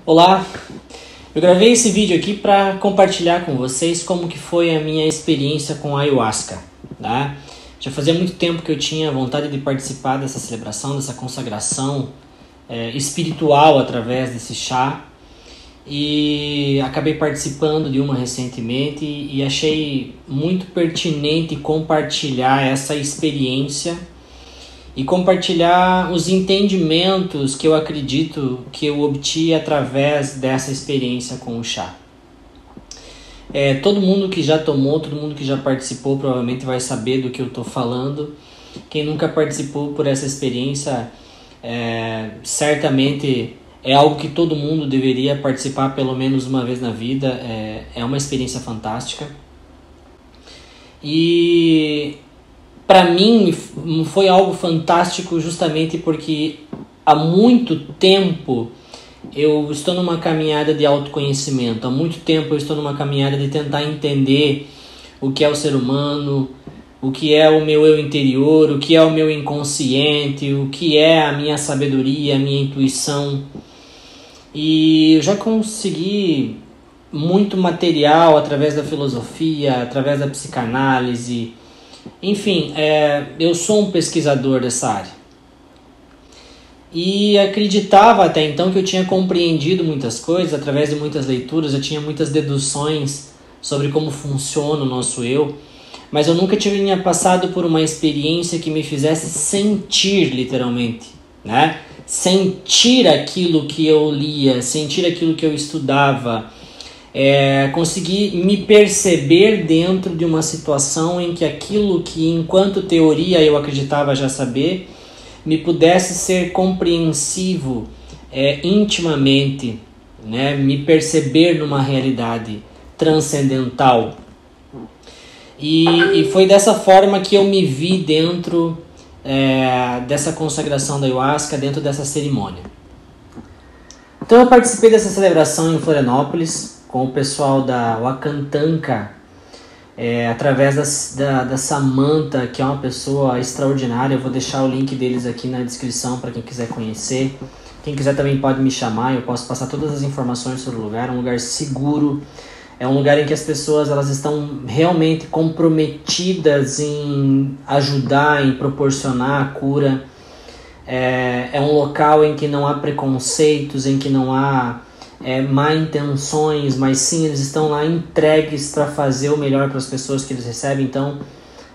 Olá, eu gravei esse vídeo aqui para compartilhar com vocês como que foi a minha experiência com a ayahuasca, tá? Já fazia muito tempo que eu tinha vontade de participar dessa celebração, dessa consagração espiritual através desse chá, e acabei participando de uma recentemente e achei muito pertinente compartilhar essa experiência e compartilhar os entendimentos que eu acredito que eu obtive através dessa experiência com o chá. Todo mundo que já tomou, todo mundo que já participou provavelmente vai saber do que eu estou falando. Quem nunca participou por essa experiência, certamente é algo que todo mundo deveria participar pelo menos uma vez na vida. É uma experiência fantástica. E para mim foi algo fantástico justamente porque há muito tempo eu estou numa caminhada de autoconhecimento. Há muito tempo eu estou numa caminhada de tentar entender o que é o ser humano, o que é o meu eu interior, o que é o meu inconsciente, o que é a minha sabedoria, a minha intuição. E eu já consegui muito material através da filosofia, através da psicanálise. Enfim, eu sou um pesquisador dessa área. E acreditava até então que eu tinha compreendido muitas coisas através de muitas leituras, eu tinha muitas deduções sobre como funciona o nosso eu, mas eu nunca tinha passado por uma experiência que me fizesse sentir, literalmente, né? Sentir aquilo que eu lia, sentir aquilo que eu estudava. Conseguir me perceber dentro de uma situação em que aquilo que enquanto teoria eu acreditava já saber me pudesse ser compreensivo intimamente, né? Me perceber numa realidade transcendental. E foi dessa forma que eu me vi dentro dessa consagração da ayahuasca, dentro dessa cerimônia. Então eu participei dessa celebração em Florianópolis com o pessoal da Wakantanka, através da Samantha, que é uma pessoa extraordinária. Eu vou deixar o link deles aqui na descrição para quem quiser conhecer. Quem quiser também pode me chamar, eu posso passar todas as informações sobre o lugar. É um lugar seguro, é um lugar em que as pessoas elas estão realmente comprometidas em ajudar, em proporcionar a cura. É um local em que não há preconceitos, em que não há má intenções, mas sim eles estão lá entregues para fazer o melhor para as pessoas que eles recebem. Então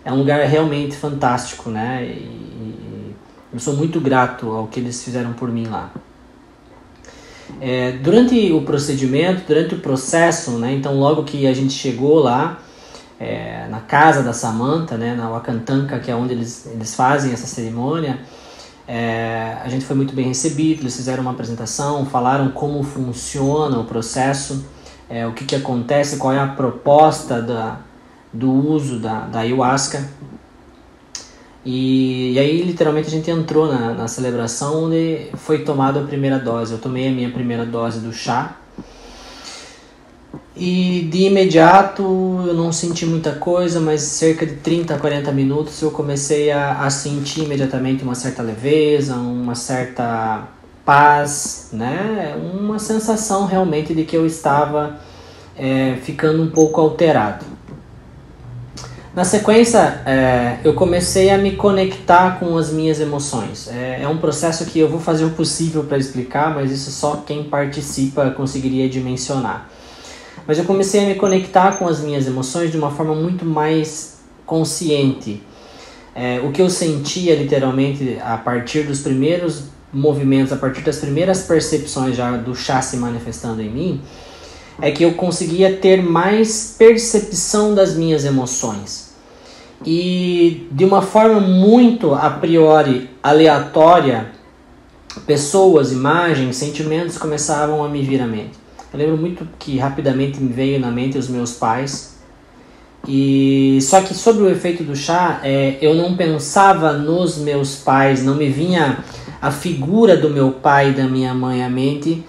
é um lugar realmente fantástico, né? E eu sou muito grato ao que eles fizeram por mim lá. Durante o procedimento, durante o processo, né? Então logo que a gente chegou lá na casa da Samantha, né? Na Wakantanka, que é onde eles fazem essa cerimônia, a gente foi muito bem recebido. Eles fizeram uma apresentação, falaram como funciona o processo, o que acontece, qual é a proposta do uso da ayahuasca. E aí literalmente a gente entrou na celebração onde foi tomada a primeira dose. Eu tomei a minha primeira dose do chá e de imediato eu não senti muita coisa, mas cerca de 30 a 40 minutos eu comecei a sentir imediatamente uma certa leveza, uma certa paz, né? Uma sensação realmente de que eu estava ficando um pouco alterado. Na sequência, eu comecei a me conectar com as minhas emoções. É um processo que eu vou fazer o possível para explicar, mas isso só quem participa conseguiria dimensionar. Mas eu comecei a me conectar com as minhas emoções de uma forma muito mais consciente. O que eu sentia literalmente a partir dos primeiros movimentos, a partir das primeiras percepções já do chá se manifestando em mim, é que eu conseguia ter mais percepção das minhas emoções. E de uma forma muito a priori aleatória, pessoas, imagens, sentimentos começavam a me vir à mente. Eu lembro muito que rapidamente me veio na mente os meus pais. E só que sobre o efeito do chá, eu não pensava nos meus pais, não me vinha a figura do meu pai e da minha mãe à mente,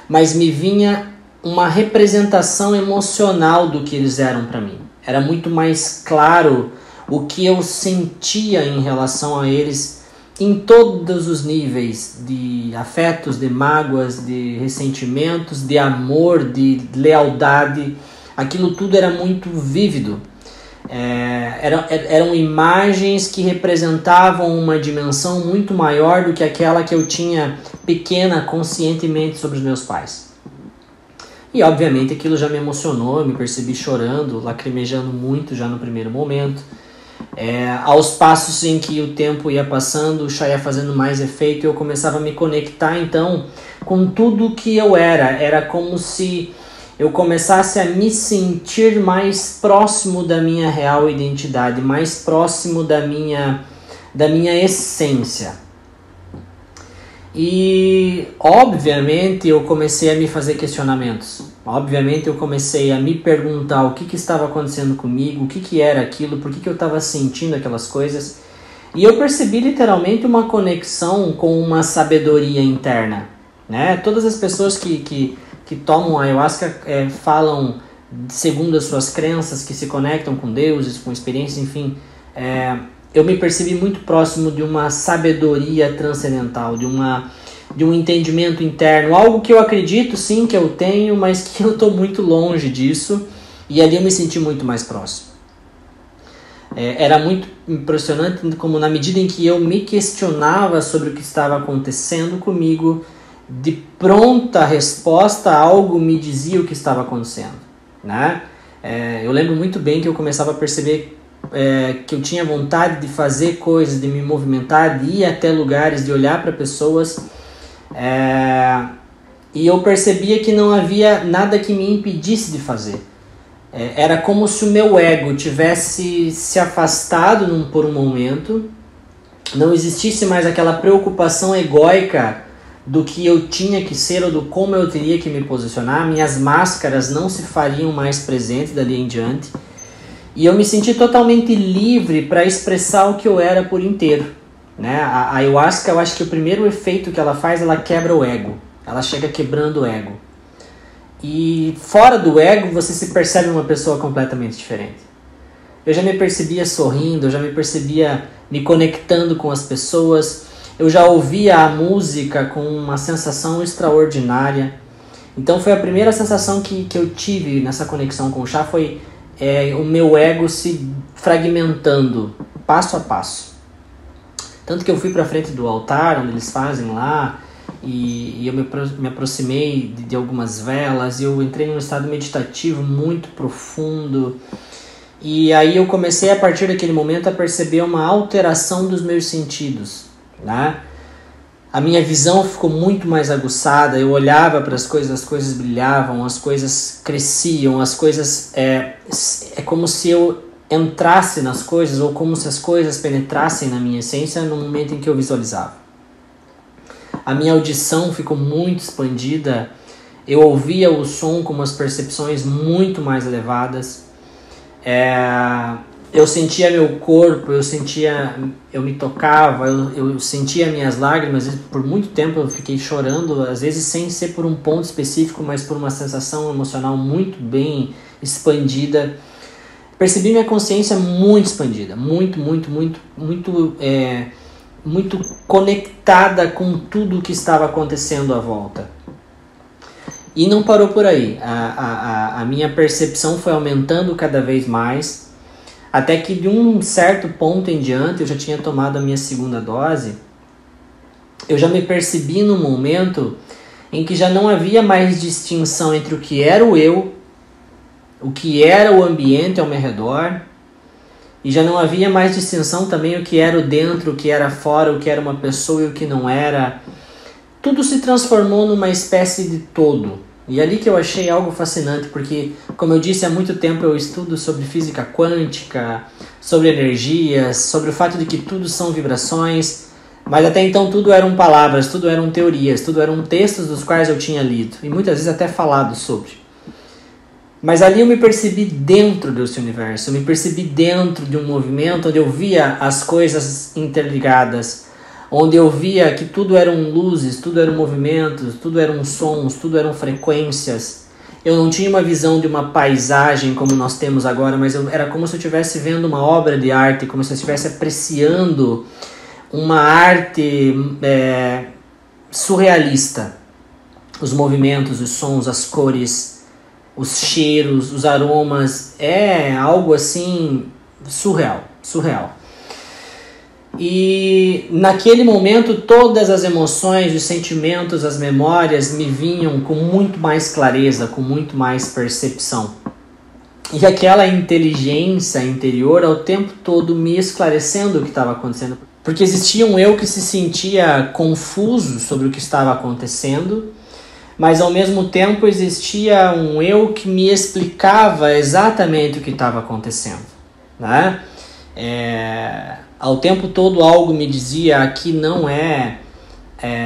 mas me vinha uma representação emocional do que eles eram para mim. Era muito mais claro o que eu sentia em relação a eles em todos os níveis de afetos, de mágoas, de ressentimentos, de amor, de lealdade. Aquilo tudo era muito vívido. Eram imagens que representavam uma dimensão muito maior do que aquela que eu tinha pequena, conscientemente sobre os meus pais. E obviamente aquilo já me emocionou, eu me percebi chorando, lacrimejando muito já no primeiro momento. Aos passos em que o tempo ia passando, o chá ia fazendo mais efeito, eu começava a me conectar então com tudo que eu era. Era como se eu começasse a me sentir mais próximo da minha real identidade, mais próximo da minha essência. E obviamente eu comecei a me fazer questionamentos. Obviamente eu comecei a me perguntar o que estava acontecendo comigo, o que era aquilo, por que eu estava sentindo aquelas coisas. E eu percebi literalmente uma conexão com uma sabedoria interna, né? Todas as pessoas que tomam ayahuasca falam segundo as suas crenças, que se conectam com deuses, com experiências, enfim. Eu me percebi muito próximo de uma sabedoria transcendental, de um entendimento interno, algo que eu acredito sim que eu tenho, mas que eu estou muito longe disso, e ali eu me senti muito mais próximo. Era muito impressionante como na medida em que eu me questionava sobre o que estava acontecendo comigo, de pronta resposta algo me dizia o que estava acontecendo, né? Eu lembro muito bem que eu começava a perceber que eu tinha vontade de fazer coisas, de me movimentar, de ir até lugares, de olhar para pessoas, e eu percebia que não havia nada que me impedisse de fazer. Era como se o meu ego tivesse se afastado por um momento, não existisse mais aquela preocupação egóica do que eu tinha que ser ou do como eu teria que me posicionar. Minhas máscaras não se fariam mais presentes dali em diante. E eu me senti totalmente livre para expressar o que eu era por inteiro, né? A ayahuasca, eu acho que o primeiro efeito que ela faz, ela quebra o ego. Ela chega quebrando o ego. E fora do ego, você se percebe uma pessoa completamente diferente. Eu já me percebia sorrindo, eu já me percebia me conectando com as pessoas. Eu já ouvia a música com uma sensação extraordinária. Então foi a primeira sensação que eu tive nessa conexão com o chá, foi o meu ego se fragmentando, passo a passo. Tanto que eu fui para frente do altar, onde eles fazem lá, e eu me aproximei de algumas velas, e eu entrei num estado meditativo muito profundo. E aí eu comecei, a partir daquele momento, a perceber uma alteração dos meus sentidos, né? A minha visão ficou muito mais aguçada, eu olhava para as coisas brilhavam, as coisas cresciam, as coisas... É como se eu entrasse nas coisas, ou como se as coisas penetrassem na minha essência no momento em que eu visualizava. A minha audição ficou muito expandida, eu ouvia o som com umas percepções muito mais elevadas. Eu sentia meu corpo, eu me tocava, eu sentia minhas lágrimas. Por muito tempo eu fiquei chorando, às vezes sem ser por um ponto específico, mas por uma sensação emocional muito bem expandida. Percebi minha consciência muito expandida, muito conectada com tudo o que estava acontecendo à volta. E não parou por aí, a minha percepção foi aumentando cada vez mais, até que de um certo ponto em diante, eu já tinha tomado a minha segunda dose, eu já me percebi num momento em que já não havia mais distinção entre o que era o eu, o que era o ambiente ao meu redor, e já não havia mais distinção também o que era o dentro, o que era fora, o que era uma pessoa e o que não era. Tudo se transformou numa espécie de todo. E ali que eu achei algo fascinante, porque, como eu disse, há muito tempo eu estudo sobre física quântica, sobre energias, sobre o fato de que tudo são vibrações, mas até então tudo eram palavras, tudo eram teorias, tudo eram textos dos quais eu tinha lido, e muitas vezes até falado sobre. Mas ali eu me percebi dentro desse universo, eu me percebi dentro de um movimento onde eu via as coisas interligadas, onde eu via que tudo eram luzes, tudo eram movimentos, tudo eram sons, tudo eram frequências. Eu não tinha uma visão de uma paisagem como nós temos agora, mas era como se eu estivesse vendo uma obra de arte, como se eu estivesse apreciando uma arte surrealista. Os movimentos, os sons, as cores, os cheiros, os aromas, é algo assim surreal. E naquele momento todas as emoções, os sentimentos, as memórias me vinham com muito mais clareza, com muito mais percepção. E aquela inteligência interior ao tempo todo me esclarecendo o que estava acontecendo. Porque existia um eu que se sentia confuso sobre o que estava acontecendo, mas ao mesmo tempo existia um eu que me explicava exatamente o que estava acontecendo, né? Ao tempo todo algo me dizia: aqui não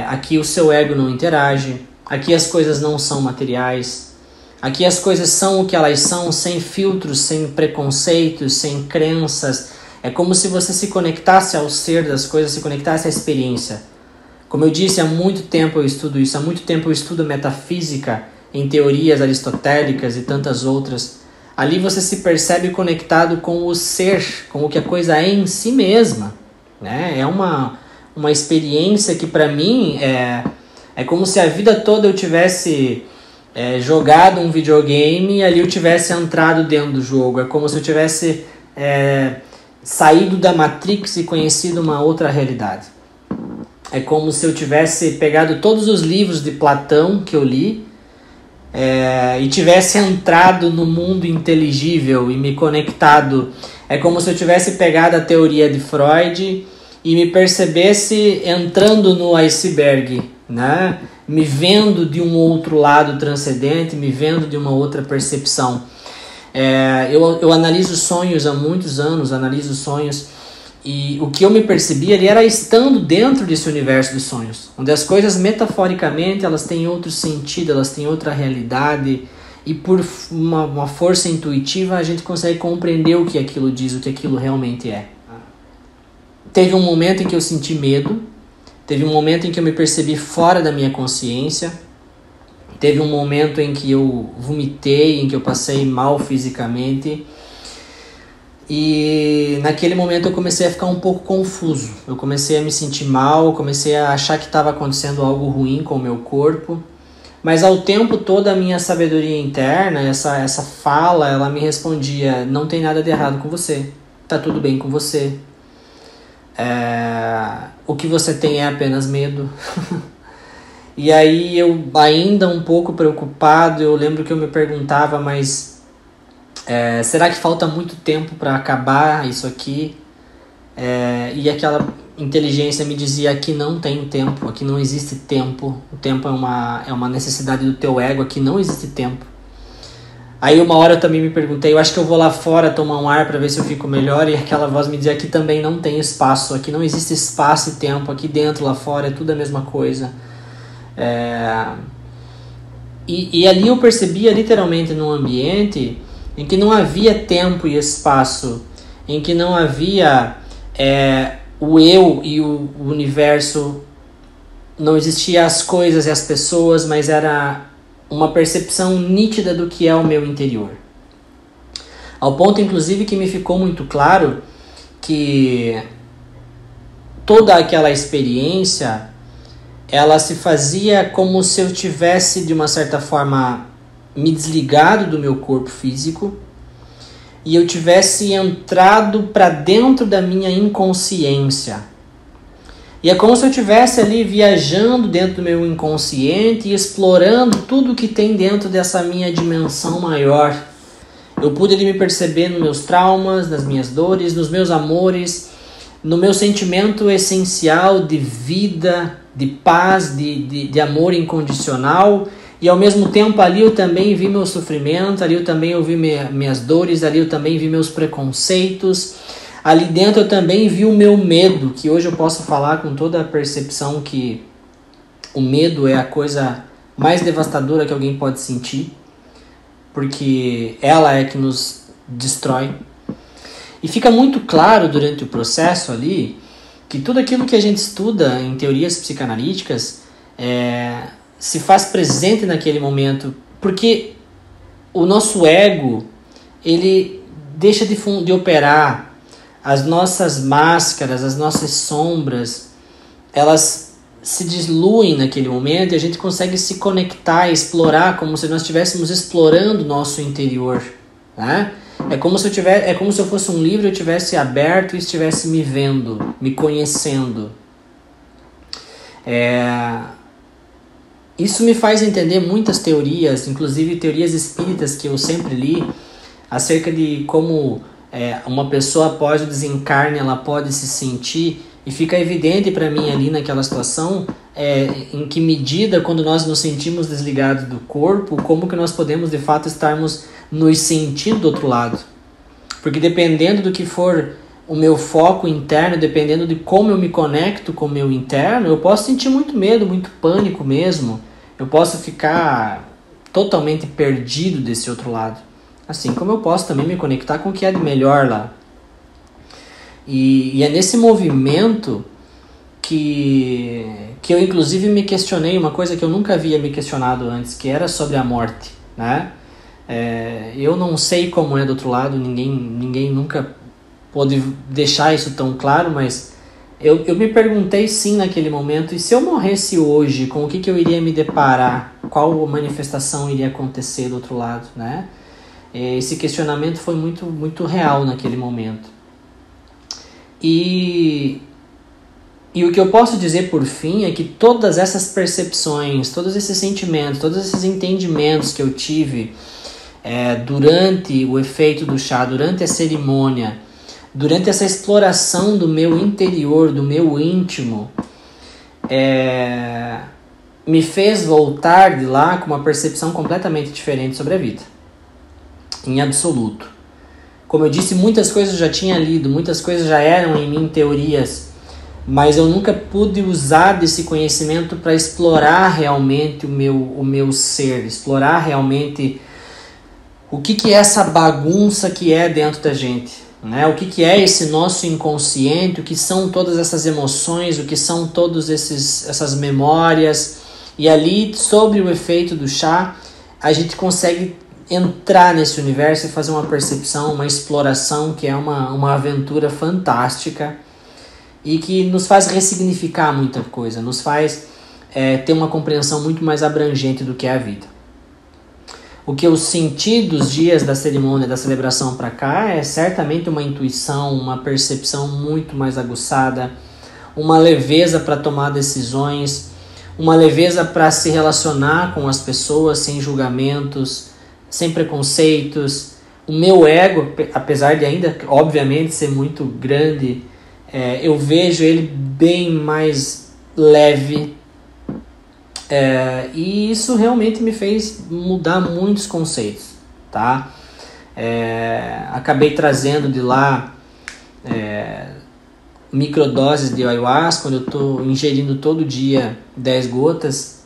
aqui o seu ego não interage, aqui as coisas não são materiais, aqui as coisas são o que elas são, sem filtros, sem preconceitos, sem crenças. É como se você se conectasse ao ser das coisas, se conectasse à experiência. Como eu disse, há muito tempo eu estudo isso, há muito tempo eu estudo metafísica em teorias aristotélicas e tantas outras. Ali você se percebe conectado com o ser, com o que a coisa é em si mesma, né? É uma experiência que para mim é como se a vida toda eu tivesse jogado um videogame e ali eu tivesse entrado dentro do jogo. É como se eu tivesse saído da Matrix e conhecido uma outra realidade. É como se eu tivesse pegado todos os livros de Platão que eu li e tivesse entrado no mundo inteligível e me conectado. É como se eu tivesse pegado a teoria de Freud e me percebesse entrando no iceberg, né? Me vendo de um outro lado transcendente, me vendo de uma outra percepção. Eu analiso sonhos há muitos anos, e o que eu me percebi ali era estando dentro desse universo dos sonhos, onde as coisas metaforicamente elas têm outro sentido, elas têm outra realidade, e por uma força intuitiva a gente consegue compreender o que aquilo diz, o que aquilo realmente é. Teve um momento em que eu senti medo, teve um momento em que eu me percebi fora da minha consciência, teve um momento em que eu vomitei, em que eu passei mal fisicamente. E naquele momento eu comecei a ficar um pouco confuso. Eu comecei a me sentir mal, eu comecei a achar que estava acontecendo algo ruim com o meu corpo. Mas ao tempo todo a minha sabedoria interna, essa fala, ela me respondia: não tem nada de errado com você, tá tudo bem com você. O que você tem é apenas medo. E aí eu, ainda um pouco preocupado, eu lembro que eu me perguntava, mas será que falta muito tempo para acabar isso aqui? E aquela inteligência me dizia: aqui não tem tempo, aqui não existe tempo. O tempo é uma necessidade do teu ego, aqui não existe tempo. Aí uma hora eu também me perguntei: eu acho que eu vou lá fora tomar um ar para ver se eu fico melhor. E aquela voz me dizia: aqui também não tem espaço, aqui não existe espaço e tempo, aqui dentro, lá fora, é tudo a mesma coisa. E ali eu percebia literalmente num ambiente em que não havia tempo e espaço, em que não havia o eu e o universo, não existia as coisas e as pessoas, mas era uma percepção nítida do que é o meu interior. Ao ponto, inclusive, que me ficou muito claro que toda aquela experiência, ela se fazia como se eu tivesse, de uma certa forma, me desligado do meu corpo físico e eu tivesse entrado para dentro da minha inconsciência. E é como se eu estivesse ali viajando dentro do meu inconsciente e explorando tudo que tem dentro dessa minha dimensão maior. Eu pude ali me perceber nos meus traumas, nas minhas dores, nos meus amores, no meu sentimento essencial de vida, de paz, de amor incondicional. E ao mesmo tempo ali eu também vi meu sofrimento, ali eu também vi minhas dores, ali eu também vi meus preconceitos. Ali dentro eu também vi o meu medo, que hoje eu posso falar com toda a percepção que o medo é a coisa mais devastadora que alguém pode sentir, porque ela é que nos destrói. E fica muito claro durante o processo ali que tudo aquilo que a gente estuda em teorias psicanalíticas se faz presente naquele momento, porque o nosso ego ele deixa de operar as nossas máscaras, as nossas sombras, elas se diluem naquele momento e a gente consegue se conectar, explorar, como se nós estivéssemos explorando o nosso interior, né? É como se eu fosse um livro, eu estivesse aberto e estivesse me vendo, me conhecendo. Isso me faz entender muitas teorias, inclusive teorias espíritas que eu sempre li, acerca de como uma pessoa após o desencarne ela pode se sentir, e fica evidente para mim ali naquela situação em que medida, quando nós nos sentimos desligados do corpo, como que nós podemos de fato estarmos nos sentindo do outro lado. Porque dependendo do que for o meu foco interno, dependendo de como eu me conecto com o meu interno, eu posso sentir muito medo, muito pânico mesmo. Eu posso ficar totalmente perdido desse outro lado. Assim como eu posso também me conectar com o que é de melhor lá. E é nesse movimento que eu inclusive me questionei uma coisa que eu nunca havia me questionado antes, que era sobre a morte, né? Eu não sei como é do outro lado, ninguém nunca pôde deixar isso tão claro, mas eu me perguntei sim naquele momento, e se eu morresse hoje, com o que eu iria me deparar? Qual manifestação iria acontecer do outro lado, né? Esse questionamento foi muito, muito real naquele momento. E o que eu posso dizer por fim é que todas essas percepções, todos esses sentimentos, todos esses entendimentos que eu tive durante o efeito do chá, durante a cerimônia, durante essa exploração do meu interior, do meu íntimo, me fez voltar de lá com uma percepção completamente diferente sobre a vida, em absoluto. Como eu disse, muitas coisas eu já tinha lido, muitas coisas já eram em mim teorias, mas eu nunca pude usar desse conhecimento para explorar realmente o meu ser, explorar realmente o que é essa bagunça que é dentro da gente, né? O que é esse nosso inconsciente, o que são todas essas emoções, o que são todas essas memórias. E ali, sobre o efeito do chá, a gente consegue entrar nesse universo e fazer uma percepção, uma exploração que é uma aventura fantástica e que nos faz ressignificar muita coisa, nos faz ter uma compreensão muito mais abrangente do que é a vida. O que eu senti dos dias da cerimônia, da celebração para cá, é certamente uma intuição, uma percepção muito mais aguçada, uma leveza para tomar decisões, uma leveza para se relacionar com as pessoas sem julgamentos, sem preconceitos. O meu ego, apesar de ainda, obviamente, ser muito grande, eu vejo ele bem mais leve. E isso realmente me fez mudar muitos conceitos, tá? Acabei trazendo de lá microdoses de ayahuasca, quando eu estou ingerindo todo dia 10 gotas,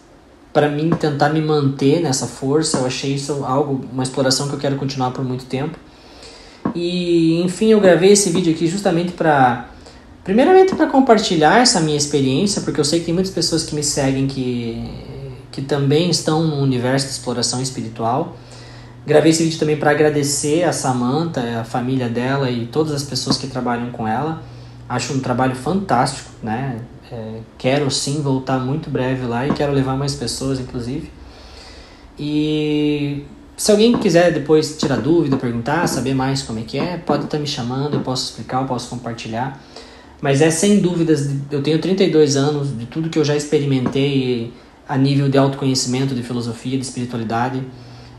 para mim tentar me manter nessa força. Eu achei isso uma exploração que eu quero continuar por muito tempo. E enfim, eu gravei esse vídeo aqui justamente primeiramente para compartilhar essa minha experiência, porque eu sei que tem muitas pessoas que me seguem que também estão no universo de exploração espiritual. Gravei esse vídeo também para agradecer a Samantha, a família dela e todas as pessoas que trabalham com ela. Acho um trabalho fantástico, né? Quero sim voltar muito breve lá e quero levar mais pessoas, inclusive. E se alguém quiser depois tirar dúvida, perguntar, saber mais como é que é, pode estar me chamando, eu posso explicar, eu posso compartilhar. Mas sem dúvidas, eu tenho 32 anos, de tudo que eu já experimentei a nível de autoconhecimento, de filosofia, de espiritualidade.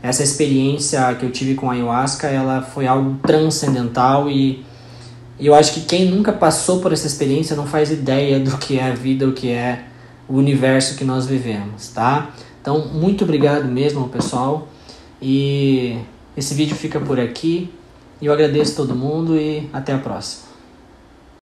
Essa experiência que eu tive com a ayahuasca, ela foi algo transcendental e eu acho que quem nunca passou por essa experiência não faz ideia do que é a vida, o que é o universo que nós vivemos, tá? Então, muito obrigado mesmo, pessoal. E esse vídeo fica por aqui. Eu agradeço todo mundo e até a próxima.